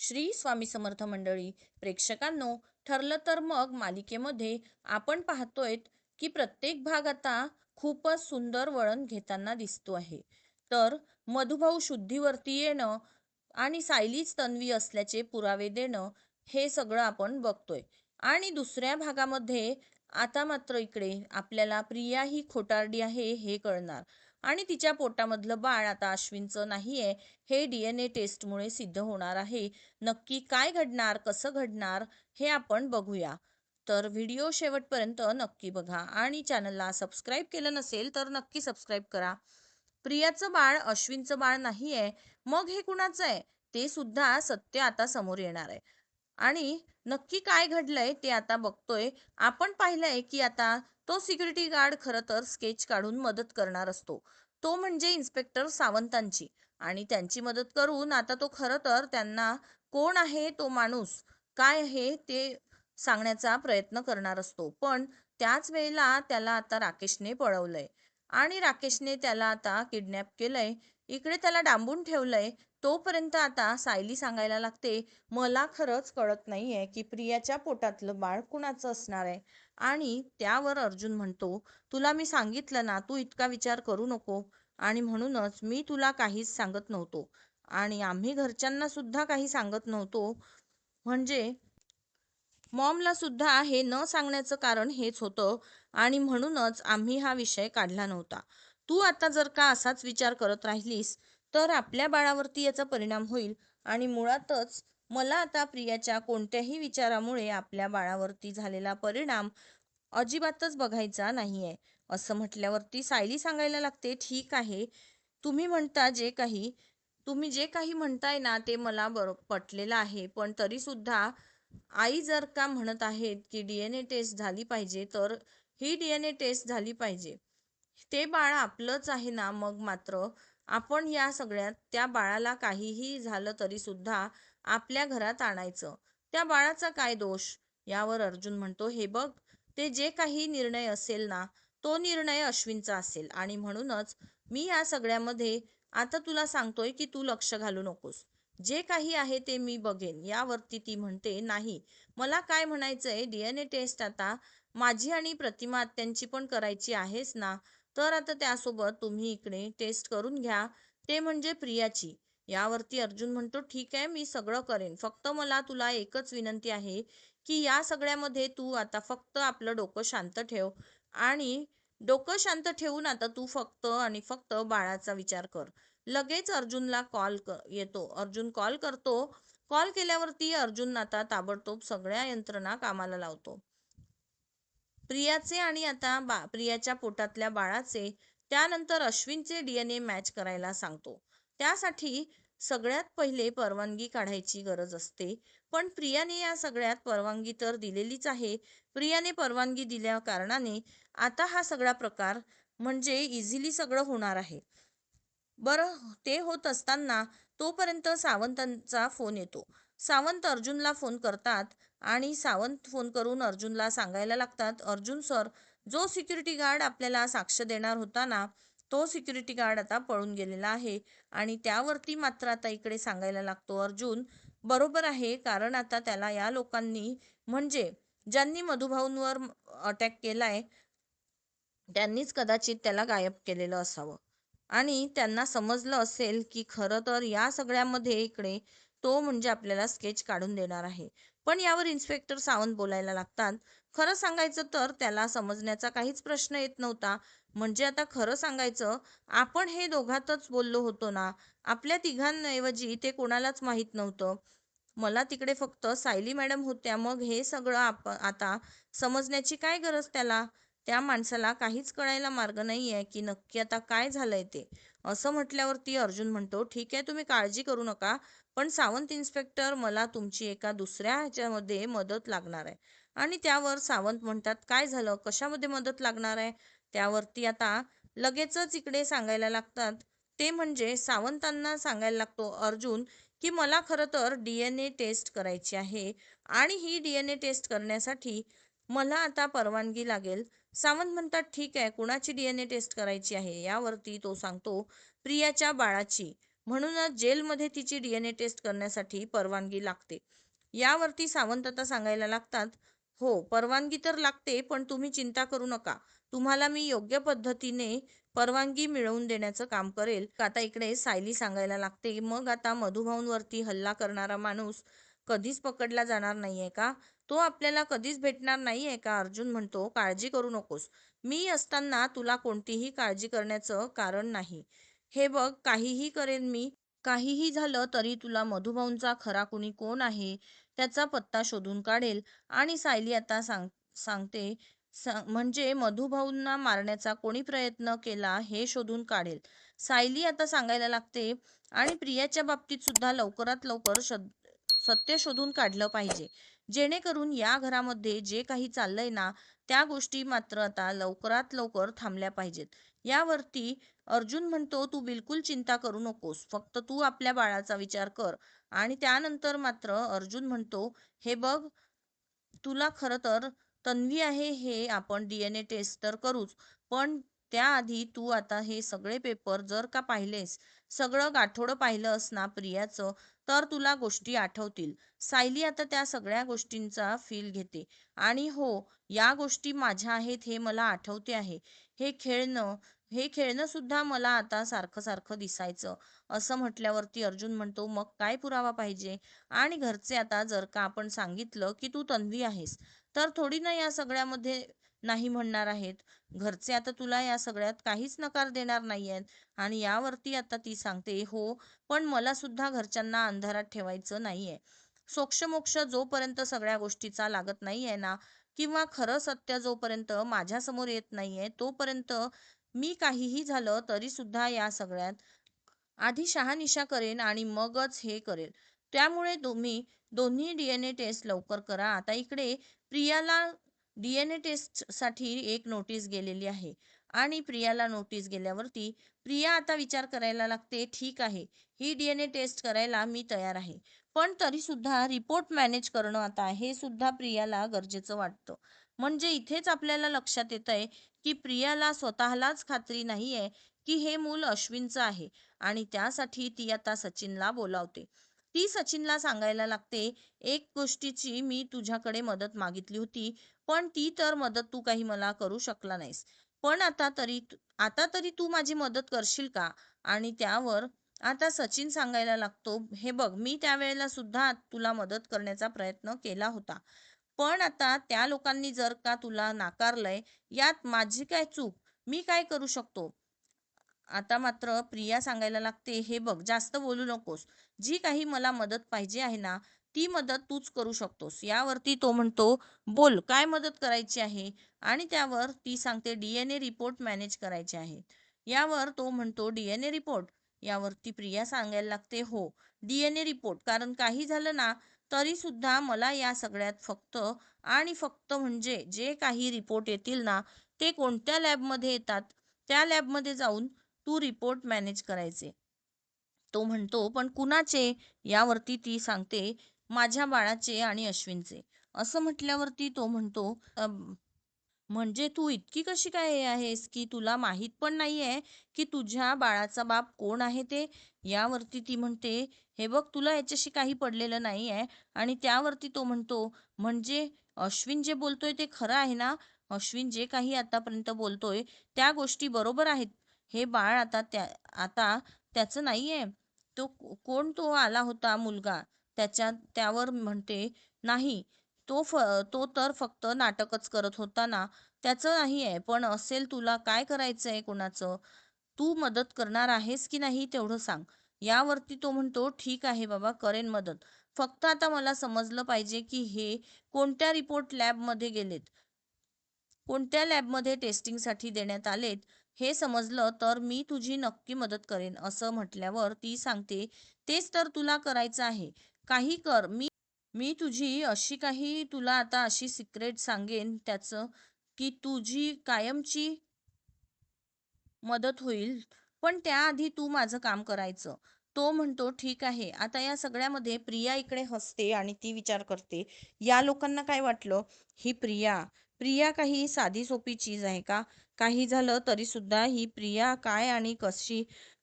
श्री स्वामी समर्थ मंडळी प्रेक्षकांनो, ठरलं तर मग मालिकेमध्ये आपण पाहतोय की प्रत्येक भाग आता खूपच सुंदर वळण घेताना दिसतो आहे. तर मधुभाऊ शुद्धीवरती येणं आणि सायलीच तन्वी असल्याचे पुरावे देणं हे सगळं आपण बघतोय. आणि दुसऱ्या भागामध्ये आता मात्र इकडे आपल्याला प्रिया ही खोटारडी आहे हे कळणार आणि तिच्या पोटामधलं बाळ आता अश्विनचं नाहीये हे DNA टेस्टमुळे सिद्ध होणार आहे. नक्की काय घडणार, कसं घडणार हे आपण बघूया. तर व्हिडिओ शेवटपर्यंत नक्की बघा आणि चॅनलला सबस्क्राईब केलं नसेल तर नक्की सबस्क्राईब करा. प्रियाचं बाळ अश्विनचं बाळ नाहीये, मग हे कुणाचं आहे ते सुद्धा सत्य आता समोर येणार आहे. आणि नक्की काय घडलंय ते आता बघतोय. आपण पाहिलंय की आता तो सिक्युरिटी गार्ड खरं तर स्केच काढून मदत करणार असतो. तो म्हणजे इन्स्पेक्टर सावंतांची. आणि त्यांची मदत करून आता तो खरं तर त्यांना कोण आहे तो माणूस, काय आहे ते सांगण्याचा प्रयत्न करणार असतो. पण त्याच वेळेला त्याला आता राकेशने पळवलंय आणि राकेशने त्याला आता किडनॅप केलंय. इकडे त्याला डांबून ठेवलंय. तोपर्यंत आता सायली सांगायला लागते, मला खरंच कळत नाहीये की प्रियाच्या पोटातलं बाळ कुणाचं असणार आहे. आणि त्यावर अर्जुन म्हणतो, तुला मी सांगितलं ना, तू इतका विचार करू नको. आणि म्हणूनच मी तुला काहीच सांगत नव्हतो आणि आम्ही घरच्यांना सुद्धा काही सांगत नव्हतो. म्हणजे मॉमला सुद्धा हे न सांगण्याचं कारण हेच होतं आणि म्हणूनच आम्ही हा विषय काढला नव्हता. तू आता जर का असाच विचार करत राहिलीस तर आपल्या बाळावरती याचा परिणाम होईल. आणि मुळातच मला आता प्रियाच्या कोणत्याही विचारामुळे आपल्या बाळावरती झालेला परिणाम अजिबातच बघायचा नाहीये. असं म्हटल्यावरती सायली सांगायला लागते, ठीक आहे, तुम्ही म्हणता जे काही तुम्ही जे काही म्हणताय ना ते मला पटलेलं आहे. पण तरी सुद्धा आई जर का म्हणत आहेत की DNA टेस्ट झाली पाहिजे तर ही DNA टेस्ट झाली पाहिजे. ते बाळ आपलंच आहे ना, मग मात्र आपण या सगळ्यात त्या बाळाला काहीही झालं तरी सुद्धा आपल्या घरात आणायचं. त्या बाळाचा काय दोष? यावर अर्जुन म्हणतो, हे बघ, ते जे काही निर्णय असेल ना, तो निर्णय अश्विनचा असेल आणि म्हणूनच मी या सगळ्यामध्ये आता तुला सांगतोय की तू लक्ष घालू नकोस. जे काही आहे ते मी बघेन. यावरती ती म्हणते, नाही, मला काय म्हणायचंय, DNA टेस्ट आता माझी आणि प्रतिमा आत्यांची पण करायची आहेच ना, तर आता त्यासोबत तुम्ही इकडे टेस्ट करून घ्या, ते म्हणजे प्रियाची. यावरती अर्जुन म्हणतो, ठीक आहे, मी सगळं करेन, फक्त मला तुला एकच विनंती आहे की या सगळ्यामध्ये तू आता फक्त आपलं डोकं शांत ठेव आणि डोकं शांत ठेवून आता तू फक्त आणि फक्त बाळाचा विचार कर. लगेच अर्जुनला कॉल येतो. अर्जुन कॉल करतो. कॉल केल्यावरती अर्जुन आता ताबडतोब सगळ्या यंत्रणा कामाला लावतो. प्रियाचे आणि आता प्रियाच्या पोटातल्या बाळाचे, त्यानंतर अश्विनचे DNA मॅच करायला सांगतो. त्यासाठी सगळ्यात पहिले परवानगी काढायची गरज असते. पण प्रियाने या सगळ्यात परवानगी तर दिलेलीच आहे. प्रियाने परवानगी दिल्या कारणाने आता हा सगळा प्रकार म्हणजे इझिली सगळं होणार आहे. बरं, ते होत असताना तोपर्यंत सावंतांचा फोन येतो. सावंत अर्जुनला फोन करतात आणि सावंत फोन करून अर्जुनला सांगायला लागतात, अर्जुन सर, जो सिक्युरिटी गार्ड आपल्याला साक्ष देणार होता ना, तो सिक्युरिटी गार्ड आता पळून गेलेला आहे. आणि त्यावरती मात्र आता इकडे सांगायला लागतो अर्जुन, बरोबर आहे, कारण आता त्याला या लोकांनी म्हणजे ज्यांनी मधुभाऊंवर अटॅक केलाय त्यांनीच कदाचित त्याला गायब केलेलं असावं. आणि त्यांना समजलं असेल की खरं तर या सगळ्यामध्ये इकडे तो म्हणजे आपल्याला स्केच काढून देणार आहे. पण यावर इन्स्पेक्टर सावंत बोलायला लागतात, खरं सांगायचं तर त्याला समजण्याचा काहीच प्रश्न येत नव्हता. म्हणजे आता खरं सांगायचं, आपण हे दोघातच बोललो होतो ना, आपल्या तिघांऐवजी ते कोणालाच माहीत नव्हतं. मला तिकडे फक्त सायली मॅडम होत्या. मग हे सगळं आता समजण्याची काय गरज त्याला? त्या माणसाला काहीच कळायला मार्ग नाहीये की नक्की आता काय झालंय ते. असं म्हटल्यावरती अर्जुन म्हणतो, ठीक आहे, तुम्ही काळजी करू नका. पण सावंत इन्स्पेक्टर, मला तुमची एका दुसऱ्या ह्याच्यामध्ये मदत लागणार आहे. आणि त्यावर सावंत म्हणतात, काय झालं, कशामध्ये मदत लागणार आहे? त्यावरती आता लगेचच इकडे सांगायला लागतात, ते म्हणजे सावंतांना सांगायला लागतो अर्जुन की मला खरं तर DNA टेस्ट करायची आहे आणि ही DNA टेस्ट करण्यासाठी मला आता परवानगी लागेल. सावंत म्हणतात, ठीक आहे, कुणाची DNA टेस्ट करायची आहे? यावरती तो सांगतो, प्रियाच्या बाळाची. म्हणूनच जेलमध्ये तिची DNA टेस्ट करण्यासाठी परवानगी लागते. यावरती सावंत आता सांगायला लागतात, हो परवानगी तर लागते, पण तुम्ही चिंता करू नका. तुम्हाला मी योग्य पद्धतीने परवानगी मिळवून देण्याचं काम करेल. आता इकडे सायली सांगायला लागते, मग आता मधुभाऊंवरती हल्ला करणारा माणूस कधीच पकडला जाणार नाहीये का? तो आपल्याला कधीच भेटणार नाहीये का? अर्जुन म्हणतो, काळजी करू नकोस. मी असताना तुला कोणतीही काळजी करण्याचं कारण नाही. हे बघ, काहीही करेन मी. काहीही झालं तरी तुला मधुभाऊंचा खरा कुणी कोण आहे त्याचा पत्ता शोधून काढेल. आणि सायली आता सांगते, म्हणजे मधुभाऊंना मारण्याचा कोणी प्रयत्न केला हे शोधून काढेल. सायली आता सांगायला लागते, आणि प्रियाच्या बाबतीत सुद्धा लवकरात लवकर सत्य शोधून काढलं पाहिजे, जेणेकरून या घरामध्ये जे काही चाललंय ना, त्या गोष्टी मात्र आता लवकरात लवकर थांबल्या पाहिजेत. यावरती अर्जुन म्हणतो, तू बिलकुल चिंता करू नकोस, फक्त तू आपल्या बाळाचा विचार कर. आणि त्यानंतर मात्र अर्जुन म्हणतो, हे बघ, तुला खरं तर तन्वी आहे हे आपण DNA टेस्ट तर करूच, पण त्याआधी तू आता हे सगळे पेपर जर का पाहिलेस, सगळं गाठोडं पाहिलंस ना प्रियाचं, तर तुला गोष्टी आठवतील. सायली आता त्या सगळ्या गोष्टींचा फील घेते, आणि हो, या गोष्टी माझ्या आहेत हे मला आठवते आहे. हे खेळणं हे खेळणं सुद्धा मला आता सारखं सारखं दिसायचं. असं म्हटल्यावरती अर्जुन म्हणतो, मग काय पुरावा पाहिजे? आणि घरचे आता जर का आपण सांगितलं की तू तन्वी आहेस, तर थोडी ना या सगळ्यामध्ये नाही म्हणणार आहेत. घरचे आता तुला या सगळ्यात काहीच नकार देणार नाहीयेत. आणि यावरती आता ती सांगते, हो, पण मला सुद्धा घरच्यांना अंधारात ठेवायचं नाहीये. सोक्षमोक्ष जोपर्यंत सगळ्या गोष्टीचा लागत नाहीये ना, किंवा खरं सत्य जोपर्यंत माझ्यासमोर येत नाहीये, तोपर्यंत मी काहीही झालं तरी सुद्धा या सगळ्यात आधी शहानिशा करेन आणि मगच हे करेल. त्यामुळे तुम्ही दोन्ही DNA टेस्ट लवकर करा. आता इकडे प्रियाला DNA टेस्टसाठी एक नोटीस गेलेली आहे, आणि प्रियाला नोटीस गेल्यावरती प्रिया आता विचार करायला लागते, ठीक आहे, ही DNA टेस्ट करायला मी तयार आहे. पण तरी सुद्धा रिपोर्ट मॅनेज करणं आता हे सुद्धा प्रियाला गरजेचं वाटतं. म्हणजे इथेच आपल्याला लक्षात येतंय की प्रियाला स्वतःलाच खात्री नाहीये की हे मूल अश्विनचं आहे. आणि त्यासाठी ती आता सचिनला बोलावते. ती सचिनला सांगायला लागते, एक गोष्टीची मी तुझ्याकडे मदत मागितली होती, पण ती तर मदत तू काही मला करू शकला नाहीस. पण आता तरी तू माझी मदत करशील का? आणि त्यावर आता सचिन सांगायला लागतो, हे बघ, मी त्यावेळेला सुद्धा तुला मदत करण्याचा प्रयत्न केला होता. पण आता त्या लोकांनी जर का तुला नाकारलंय, यात माझी काय चूक? मी काय करू शकतो? आता मात्र प्रिया सांगायला लागते, हे बघ, जास्त बोलू नकोस. जी काही मला मदत पाहिजे आहे ना, ती मदत तूच करू शकतोस. यावरती तो म्हणतो, बोल, काय मदत करायची आहे? आणि त्यावर ती सांगते, DNA रिपोर्ट मॅनेज करायचे आहेत. यावर तो म्हणतो, DNA रिपोर्ट? यावरती प्रिया सांगायला लागते, हो, DNA रिपोर्ट. कारण काही झालं ना, तरी सुद्धा मला या सगळ्यात फक्त आणि फक्त म्हणजे जे काही रिपोर्ट येतील ना, ते कोणत्या लॅबमध्ये येतात, त्या लॅबमध्ये जाऊन तू रिपोर्ट मॅनेज करायचे. तो म्हणतो, पण कुणाचे? यावरती ती सांगते, माझ्या बाळाचे आणि अश्विनचे. असं म्हटल्यावरती तो म्हणतो, म्हणजे तू इतकी कशी काय हे आहेस की तुला माहित पण नाहीये की तुझ्या बाळाचा बाप कोण आहे ते? यावरती ती म्हणते, हे बघ, तुला याच्याशी काही पडलेलं नाहीये. आणि त्यावरती तो म्हणतो, म्हणजे अश्विन जे बोलतोय ते खरं आहे ना? अश्विन जे काही आतापर्यंत बोलतोय त्या गोष्टी बरोबर आहेत? हे बाळ आता त्याचं नाहीये? कोण तो आला होता मुलगा, त्यावर म्हणते, नाही, तो तर फक्त नाटकच करत होता ना, त्याचं नाही आहे. पण असेल, तुला काय करायचंय कोणाचं? तू मदत करणार आहेस की नाही तेवढं सांग. यावरती तो म्हणतो, ठीक आहे बाबा, करेन मदत. फक्त आता मला समजलं पाहिजे की हे कोणत्या रिपोर्ट लॅबमध्ये गेलेत, कोणत्या लॅबमध्ये टेस्टिंगसाठी देण्यात आलेत, हे समजलं तर मी तुझी नक्की मदत करेन. असं म्हटल्यावर ती सांगते, तेच तर तुला करायचं आहे. काही कर. मी तुझी अशी काही तुला आता अशी सिक्रेट सांगेन त्याचं, की तुझी कायमची मदत होईल. पण त्याआधी तू माझं काम करायचं. तो म्हणतो, ठीक आहे. आता या सगळ्यामध्ये प्रिया इकडे हसते आणि ती विचार करते, या लोकांना काय वाटलं, ही प्रिया प्रिया काही साधी सोपी चीज आहे का? काही झालं तरी सुद्धा ही प्रिया काय आणि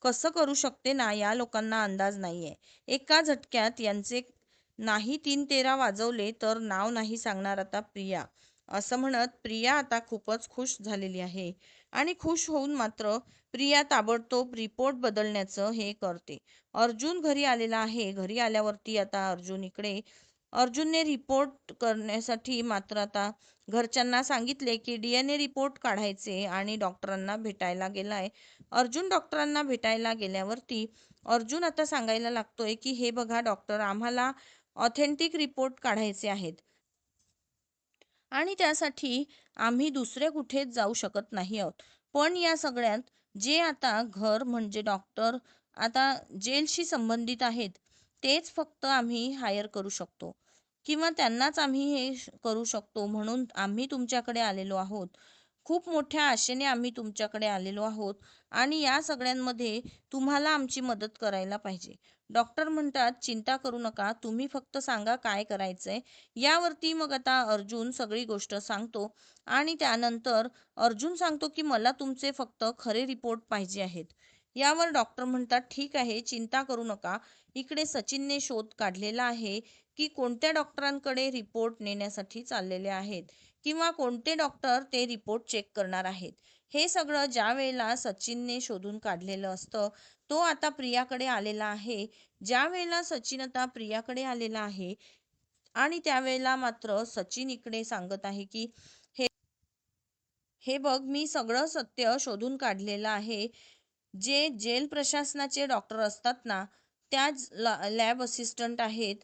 कसं करू शकते ना, या लोकांना अंदाज नाहीये. एका झटक्यात यांचे नाही 3-13 वाजवले तर नाव नाही सांगणार आता प्रिया, असं म्हणत प्रिया आता खूपच खुश झालेली आहे. आणि खुश होऊन मात्र प्रिया ताबडतोब रिपोर्ट बदलण्याचं हे करते. अर्जुन घरी आलेला आहे. घरी आल्यावरती आता अर्जुनने रिपोर्ट करण्यासाठी मात्र आता घरच्यांना सांगितले की DNA रिपोर्ट काढायचे आणि डॉक्टरांना भेटायला गेलाय. अर्जुन डॉक्टरांना भेटायला गेल्यावरती अर्जुन आता सांगायला लागतोय की हे बघा डॉक्टर, आम्हाला ऑथेंटिक रिपोर्ट काढायचे आहेत आणि त्यासाठी आम्ही दुसरे कुठेच जाऊ शकत नाही आहोत. पण या सगळ्यात जे आता घर म्हणजे डॉक्टर आता जेलशी संबंधित आहेत, तेच फक्त आम्ही हायर करू शकतो किंवा त्यांनाच आम्ही करू शकतो. म्हणून आम्ही तुमच्याकडे आलेलो आहोत. खूप मोठ्या आशेने आम्ही तुमच्याकडे आलेलो आहोत आणि या सगळ्यांमध्ये तुम्हाला आमची मदत करायला पाहिजे. डॉक्टर म्हणतात, चिंता करू नका, तुम्ही फक्त सांगा काय करायचंय. यावरती मग आता अर्जुन सगळी गोष्ट सांगतो आणि त्यानंतर अर्जुन सांगतो की मला तुमचे फक्त खरे रिपोर्ट पाहिजे आहेत. यावर डॉक्टर म्हणतात, ठीक आहे, चिंता करू नका. इकडे सचिनने शोध काढलेला आहे की कोणत्या डॉक्टरांकडे रिपोर्ट नेण्यासाठी चाललेले आहेत किंवा कोणते डॉक्टर ते रिपोर्ट चेक करणार आहेत. हे सगळं ज्या वेळेला सचिनने शोधून काढलेलं असतं, तो आता प्रियाकडे आलेला आहे. ज्या वेळेला सचिन आता प्रियाकडे आलेला आहे आणि त्यावेळेला मात्र सचिन इकडे सांगत आहे की हे हे बघ, मी सगळं सत्य शोधून काढलेलं आहे. जे जेल प्रशासनाचे डॉक्टर असतात ना, त्याच लॅब असिस्टंट आहेत,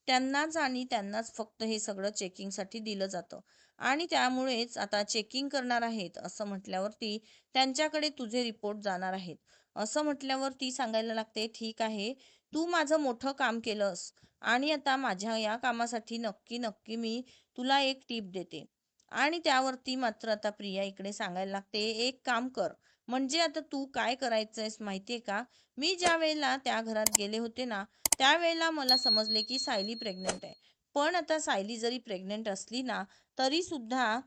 त्यांनाच फक्त हे सगळं चेकिंगसाठी दिलं जातं आणि त्यामुळेच आता चेकिंग करणार आहेत असं म्हटल्यावरती त्यांच्याकडे तुझे रिपोर्ट जाणार आहेत. असं म्हटल्यावर ती सांगायला लागते, ठीक आहे, तू माझं मोठं काम केलंस आणि आता माझ्या या कामासाठी नक्की नक्की मी तुला एक टीप देते. आणि त्यावरती मात्र आता प्रिया इकडे सांगायला लागते, एक काम कर, म्हणजे आता तू काय करायचंयस माहितीये का, मी ज्या वेळेला त्या घरात गेले होते ना, त्यावेळेला मला समजले की सायली प्रेग्नेंट आहे. पण आता सायली जरी प्रेग्नेंट असली ना, तरी सुद्धा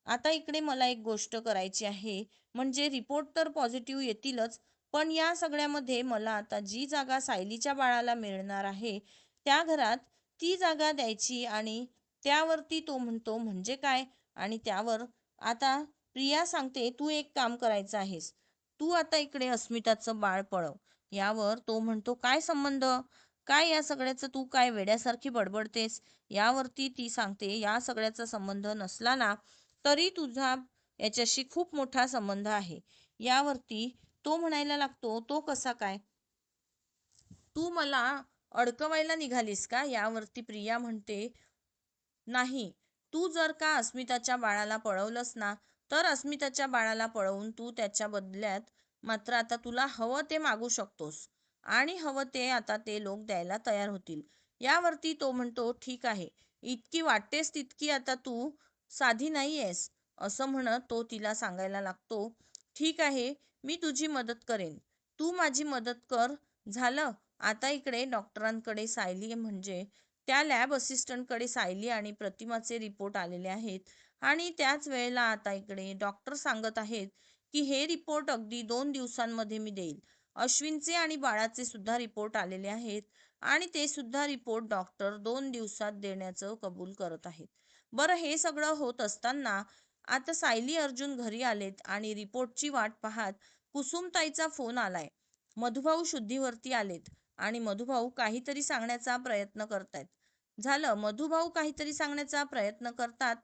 आता इकडे मला एक गोष्ट करायची आहे, म्हणजे रिपोर्ट तर पॉझिटिव्ह येतीलच, पण या सगळ्यामध्ये मला आता जी जागा सायलीच्या बाळाला मिळणार आहे त्या घरात ती जागा द्यायची. आणि त्यावरती तो म्हणतो, म्हणजे काय? आणि त्यावर आता प्रिया सांगते, तू एक काम करायचं आहेस, तू आता इकडे अस्मिताचं बाळ पळव. यावर तो म्हणतो, काय संबंध? काय या सगळ्याचं, तू काय वेड्यासारखी बडबडतेस? यावरती ती सांगते, या सगळ्याचा संबंध नसला ना तरी तुझा याच्याशी खूप मोठा संबंध आहे. यावरती तो म्हणायला लागतो, तो कसा काय? तू मला अडकवायला निघालीस का? यावरती प्रिया म्हणते, नाही, तू जर का अस्मिताच्या बाळाला पळवलंस ना, तर अस्मिताच्या बाळाला पळवून तू त्याच्या बदल्यात मात्र आता तुला हवं ते मागू शकतोस आणि हवं ते आता ते लोक द्यायला तयार होतील. यावरती तो म्हणतो, ठीक आहे, इतकी वाटतेस तितकी आता तू साधी नाही आहेस, असं म्हणत तो तिला सांगायला लागतो, ठीक आहे, मी तुझी मदत करेन, तू माझी मदत कर. झालं. आता इकडे डॉक्टरांकडे सायली म्हणजे त्या लॅब असिस्टंटकडे सायली आणि प्रतिमाचे रिपोर्ट आलेले आहेत आणि त्याच वेळेला आता इकडे डॉक्टर सांगत आहेत की हे रिपोर्ट अगदी 2 दिवसांमध्ये मी देईल. अश्विनचे आणि बाळाचे सुद्धा रिपोर्ट आलेले आहेत आणि ते सुद्धा रिपोर्ट डॉक्टर 2 दिवसात देण्याचं कबूल करत आहेत. बरं, हे सगळं होत असताना आता सायली अर्जुन घरी आलेत आणि रिपोर्टची वाट पाहत कुसुमताईचा फोन आलाय. मधुभाऊ शुद्धीवरती आलेत आणि मधुभाऊ काहीतरी सांगण्याचा प्रयत्न करतायत. झालं, मधुभाऊ काहीतरी सांगण्याचा प्रयत्न करतात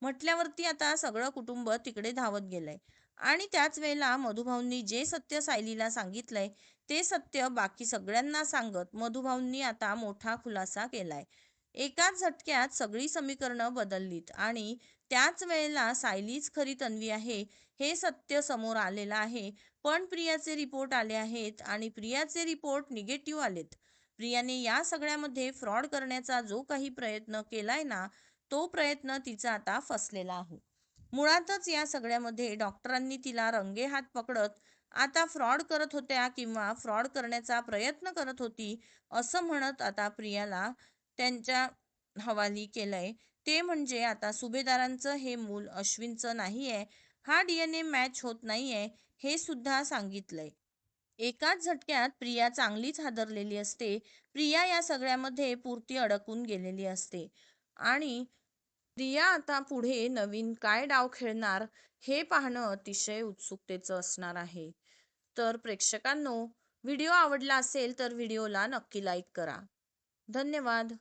म्हटल्यावरती आता सगळं कुटुंब तिकडे धावत गेलंय आणि त्याच वेळेला मधुभाऊंनी जे सत्य सायलीला सांगितलंय ते सत्य बाकी सगळ्यांना सांगत मधुभाऊंनी आता मोठा खुलासा केलाय. एकाच झटक्यात सगळी समीकरणं बदललीत आणि त्याच वेळेला सायलीच खरी तन्वी आहे हे सत्य समोर आलेलं आहे. पण प्रियाचे रिपोर्ट आले आहेत आणि प्रियाचे रिपोर्ट निगेटिव्ह आलेत. प्रियाने या सगळ्यामध्ये फ्रॉड करण्याचा जो काही प्रयत्न केलाय ना, तो प्रयत्न तिचा आता फसलेला आहे. मुळातच या सगळ्यामध्ये डॉक्टरांनी तिला रंगेहात पकडत आता फ्रॉड करत होत्या किंवा फ्रॉड करण्याचा प्रयत्न करत होती, असं म्हणत आता प्रियाला त्यांच्या हवाली केलंय. ते म्हणजे आता सुभेदारांचं हे मूल अश्विनचं नाही आहे हा DNA मॅच होत नाहीये हे सुद्धा सांगितलंय. एकाच झटक्यात प्रिया चांगलीच हादरलेली असते. प्रिया या सगळ्यामध्ये पुरती अडकून गेलेली असते आणि प्रिया आता पुढे नवीन काय डाव खेळणार हे पाहणं अतिशय उत्सुकतेचं असणार आहे. तर प्रेक्षकांनो, व्हिडिओ आवडला असेल तर व्हिडिओला नक्की लाईक करा. धन्यवाद.